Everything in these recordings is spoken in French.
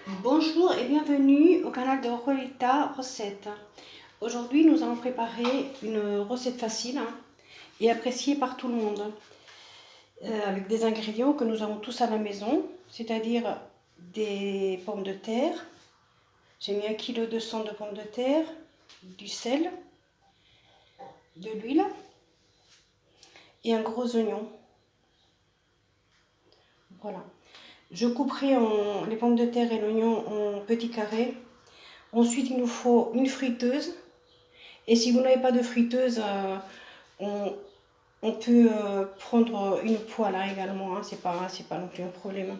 Bonjour et bienvenue au canal de Rolita Recettes. Aujourd'hui, nous allons préparer une recette facile et appréciée par tout le monde avec des ingrédients que nous avons tous à la maison, c'est-à-dire des pommes de terre. J'ai mis 1,2 kg de pommes de terre, du sel, de l'huile et un gros oignon. Voilà. Je couperai les pommes de terre et l'oignon en petits carrés. Ensuite, il nous faut une friteuse. Et si vous n'avez pas de friteuse, on peut prendre une poêle également. C'est pas non plus un problème.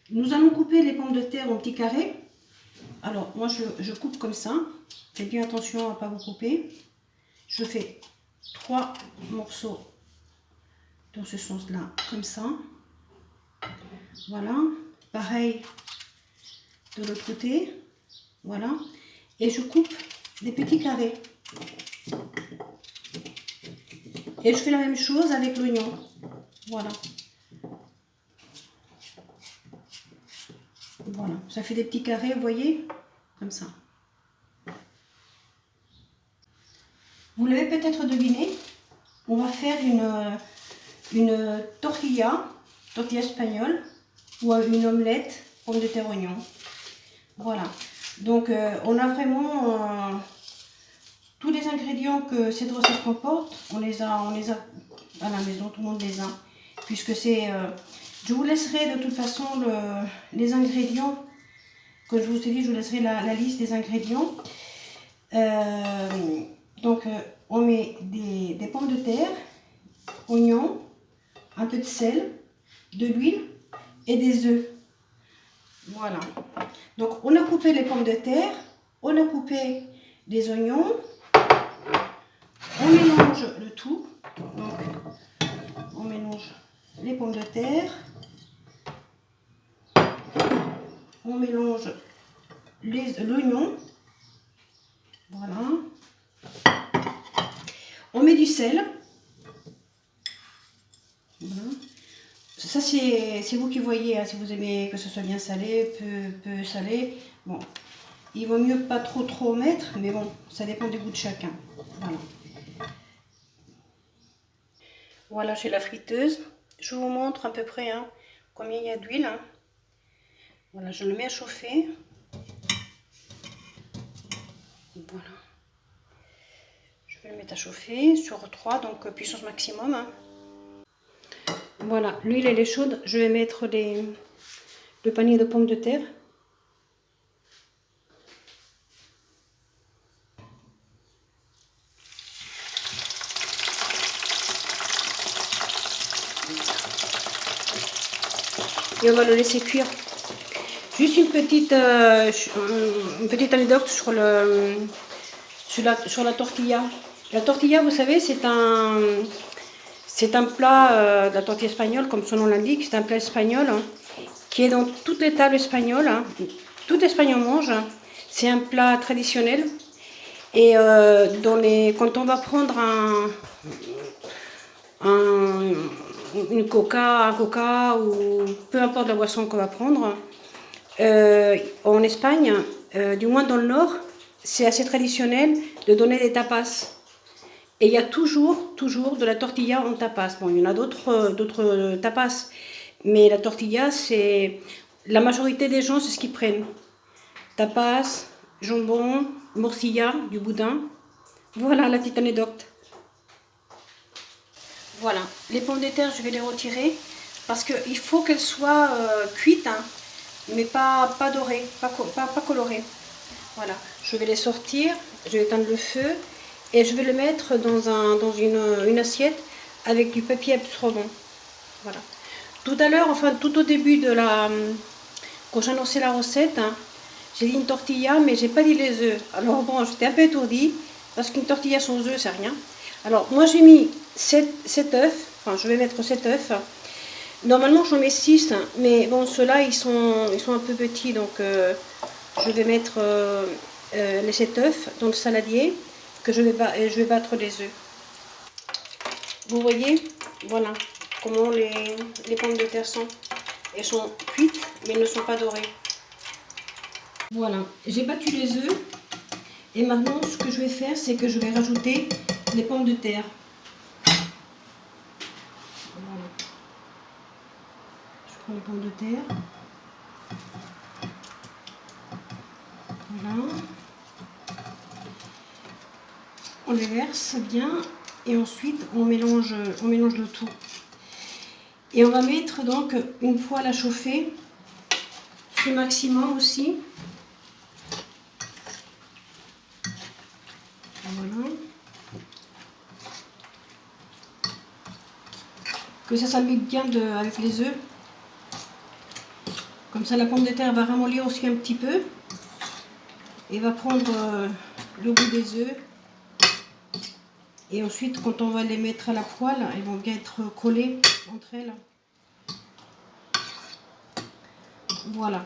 Nous allons couper les pommes de terre en petits carrés. Alors, moi, je coupe comme ça. Faites bien attention à ne pas vous couper. Je fais 3 morceaux dans ce sens-là, comme ça. Voilà. Pareil de l'autre côté. Voilà. Et je coupe des petits carrés. Et je fais la même chose avec l'oignon. Voilà. Voilà. Ça fait des petits carrés, vous voyez, comme ça. Vous l'avez peut-être deviné, on va faire une tortilla espagnole ou une omelette pommes de terre oignon. Voilà. Donc on a vraiment tous les ingrédients que cette recette comporte, on les a à la maison, tout le monde les a. Puisque c'est... je vous laisserai de toute façon les ingrédients, que je vous ai dit, je vous laisserai la liste des ingrédients. Donc on met des pommes de terre, oignons, un peu de sel, de l'huile et des œufs. Voilà. Donc on a coupé les pommes de terre, on a coupé des oignons, on mélange le tout. Donc on mélange les pommes de terre, on mélange l'oignon, voilà. On met du sel. Voilà. Ça c'est vous qui voyez, si vous aimez que ce soit bien salé, peu salé. Bon, il vaut mieux pas trop mettre, mais bon, ça dépend du goût de chacun. Voilà. Voilà, j'ai la friteuse. Je vous montre à peu près combien il y a d'huile. Voilà, je le mets à chauffer. Voilà. Je vais le mettre à chauffer sur 3, donc puissance maximum. Voilà, l'huile elle est chaude. Je vais mettre le panier de pommes de terre. Et on va le laisser cuire. Juste une petite anecdote sur la tortilla. La tortilla, vous savez, c'est un plat, la tortilla espagnole, comme son nom l'indique, c'est un plat espagnol qui est dans toutes les tables espagnoles. Tout Espagne en mange. C'est un plat traditionnel. Et quand on va prendre un coca ou peu importe la boisson qu'on va prendre, en Espagne, du moins dans le nord, c'est assez traditionnel de donner des tapas. Et il y a toujours de la tortilla en tapas. Bon, il y en a d'autres tapas, mais la tortilla, c'est la majorité des gens, c'est ce qu'ils prennent. Tapas, jambon, morcilla, du boudin. Voilà la petite anecdote. Voilà, les pommes de terre, je vais les retirer parce qu'il faut qu'elles soient cuites, mais pas dorées, pas colorées. Voilà, je vais les sortir, je vais éteindre le feu et je vais le mettre dans une assiette avec du papier absorbant. Voilà. Tout à l'heure, enfin tout au début quand j'annonçais la recette, j'ai dit une tortilla, mais j'ai pas dit les œufs. Alors bon, j'étais un peu étourdie parce qu'une tortilla sans œufs, c'est rien. Alors moi j'ai mis 7 œufs, enfin je vais mettre 7 œufs. Normalement j'en mets 6, mais bon ceux-là ils sont un peu petits, donc je vais mettre les 7 œufs dans le saladier que je vais battre les œufs. Vous voyez, voilà. comment les pommes de terre sont. Elles sont cuites, mais elles ne sont pas dorées. Voilà, j'ai battu les œufs. Et maintenant, ce que je vais faire, c'est que je vais rajouter les pommes de terre. Voilà. Je prends les pommes de terre. Voilà. On les verse bien et ensuite on mélange le tout. Et on va mettre donc une poêle à chauffer, feu maximum aussi. Voilà. Que ça s'habille bien avec les œufs. Comme ça la pomme de terre va ramollir aussi un petit peu. Et va prendre le goût des œufs. Et ensuite, quand on va les mettre à la poêle, elles vont bien être collées entre elles. Voilà.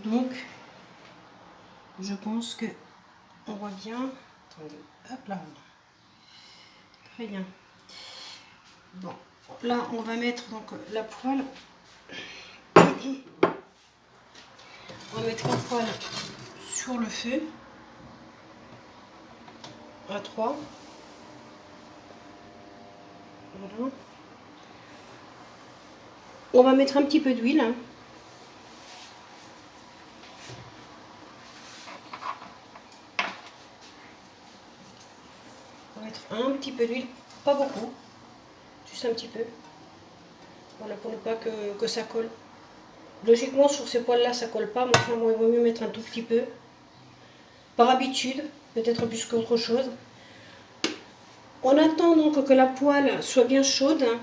Donc, je pense que on voit bien. Attendez, hop là. Très bien. Bon, là, on va mettre donc la poêle. On va mettre la poêle sur le feu. À 3. Voilà. On va mettre un petit peu d'huile. Hein. On va mettre un petit peu d'huile, pas beaucoup, juste un petit peu. Voilà, pour ne pas que ça colle. Logiquement, sur ces poêles-là, ça colle pas. Mais enfin, bon, il vaut mieux mettre un tout petit peu. Par habitude, peut-être plus qu'autre chose. On attend donc que la poêle soit bien chaude hein,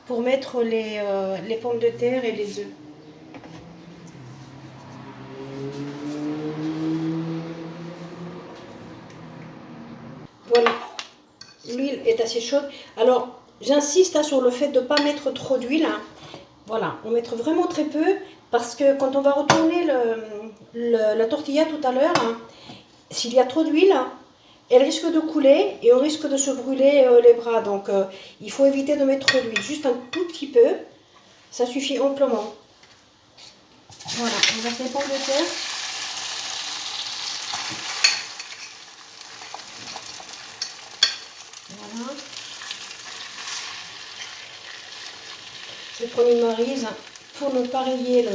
pour mettre les pommes de terre et les œufs. Voilà, l'huile est assez chaude. Alors, j'insiste hein, sur le fait de ne pas mettre trop d'huile. Hein. Voilà, on mettre vraiment très peu parce que quand on va retourner la tortilla tout à l'heure, hein, s'il y a trop d'huile, elle risque de couler et on risque de se brûler les bras. Donc, il faut éviter de mettre trop d'huile. Juste un tout petit peu, ça suffit amplement. Voilà, on va faire les pommes de terre. Voilà. Je vais prendre une maryse pour ne pas rayer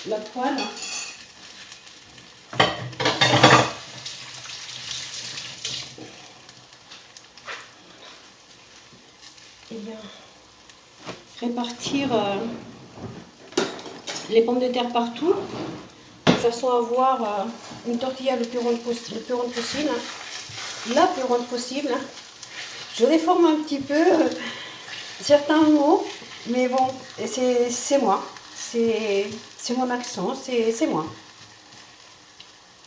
la poêle. Et bien, répartir les pommes de terre partout, de façon à avoir une tortilla le plus ronde possible, la plus ronde possible. Je déforme un petit peu certains mots, mais bon, c'est moi, c'est mon accent, c'est moi.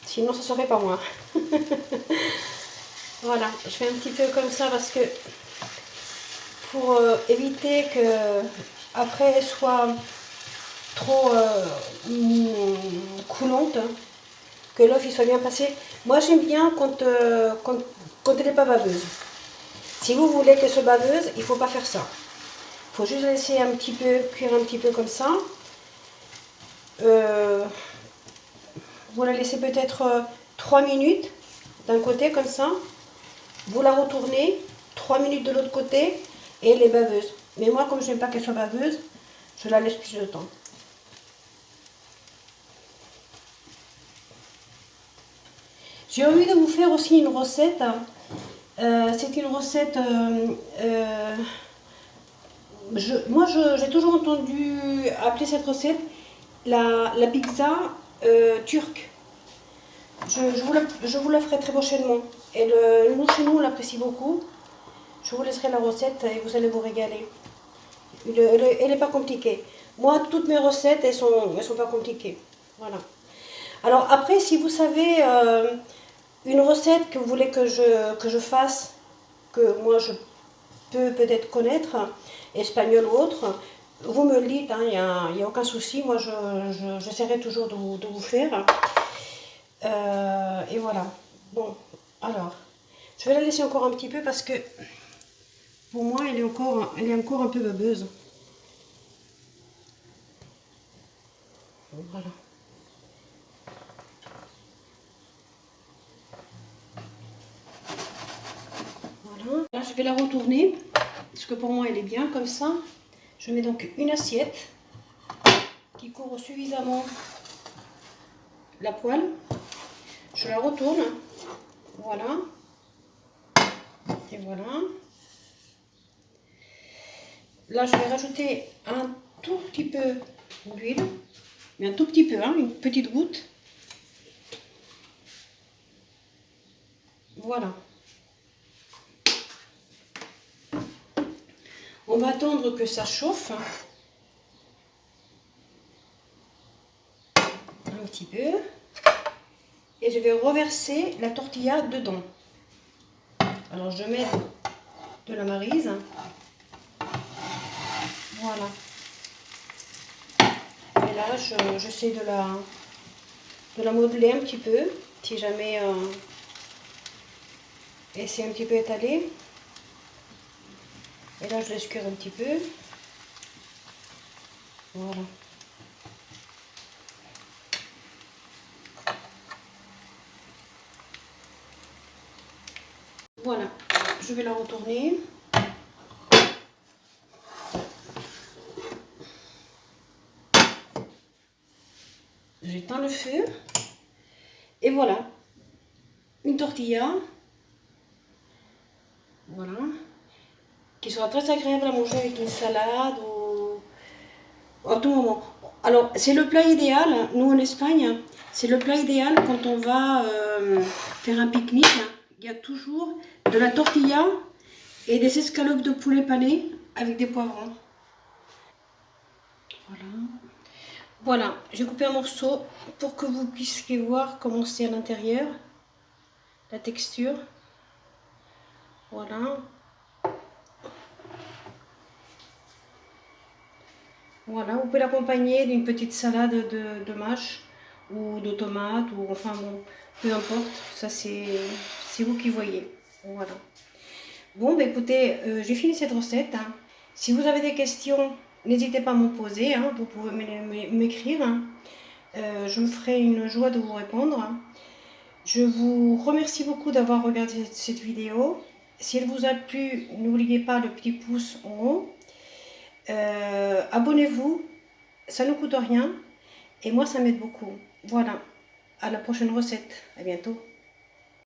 Sinon, ce ne serait pas moi. Voilà, je fais un petit peu comme ça parce que pour éviter que après elle soit trop coulante, que l'œuf il soit bien passé. Moi j'aime bien quand elle n'est pas baveuse. Si vous voulez qu'elle soit baveuse, il ne faut pas faire ça. Il faut juste laisser un petit peu cuire un petit peu comme ça. Vous la laissez peut-être 3 minutes d'un côté comme ça. Vous la retournez 3 minutes de l'autre côté et elle est baveuse. Mais moi comme je n'aime pas qu'elle soit baveuse, je la laisse plus de temps. J'ai envie de vous faire aussi une recette. C'est une recette... moi j'ai toujours entendu appeler cette recette la pizza turque. Je vous la ferai très prochainement. Et nous, chez nous, on l'apprécie beaucoup. Je vous laisserai la recette et vous allez vous régaler. Elle n'est pas compliquée. Moi, toutes mes recettes, elles sont pas compliquées. Voilà. Alors après, si vous savez une recette que vous voulez que je fasse, que moi je peux peut-être connaître, espagnol ou autre, vous me le dites, il n'y a aucun souci. Moi, j'essaierai toujours de vous faire. Et voilà. Bon, alors, je vais la laisser encore un petit peu parce que Pour moi, elle est encore un peu babeuse. Voilà. Voilà. Là, je vais la retourner, parce que pour moi, elle est bien comme ça. Je mets donc une assiette qui couvre suffisamment la poêle. Je la retourne. Voilà. Et voilà. Là, je vais rajouter un tout petit peu d'huile. Mais un tout petit peu, hein, une petite goutte. Voilà. On va attendre que ça chauffe. Un petit peu. Et je vais reverser la tortilla dedans. Alors, je mets de la maryse. Voilà. Et là, j'essaie de la modeler un petit peu, si jamais et c'est un petit peu étalé. Et là, je laisse cuire un petit peu. Voilà. Voilà, je vais la retourner. J'éteins le feu. Et voilà, une tortilla. Voilà. Qui sera très agréable à manger avec une salade ou à tout moment. Alors, c'est le plat idéal, nous en Espagne, c'est le plat idéal quand on va faire un pique-nique. Il y a toujours de la tortilla et des escalopes de poulet pané avec des poivrons. Voilà. Voilà, j'ai coupé un morceau pour que vous puissiez voir comment c'est à l'intérieur, la texture. Voilà. Voilà, vous pouvez l'accompagner d'une petite salade de mâche ou de tomates ou enfin bon, peu importe, ça c'est vous qui voyez. Voilà. Bon, bah écoutez, j'ai fini cette recette, hein. Si vous avez des questions, n'hésitez pas à me poser, hein. Vous pouvez m'écrire, hein. Je me ferai une joie de vous répondre, hein. Je vous remercie beaucoup d'avoir regardé cette vidéo. Si elle vous a plu, n'oubliez pas le petit pouce en haut. Abonnez-vous, ça ne coûte rien et moi ça m'aide beaucoup. Voilà, à la prochaine recette, à bientôt.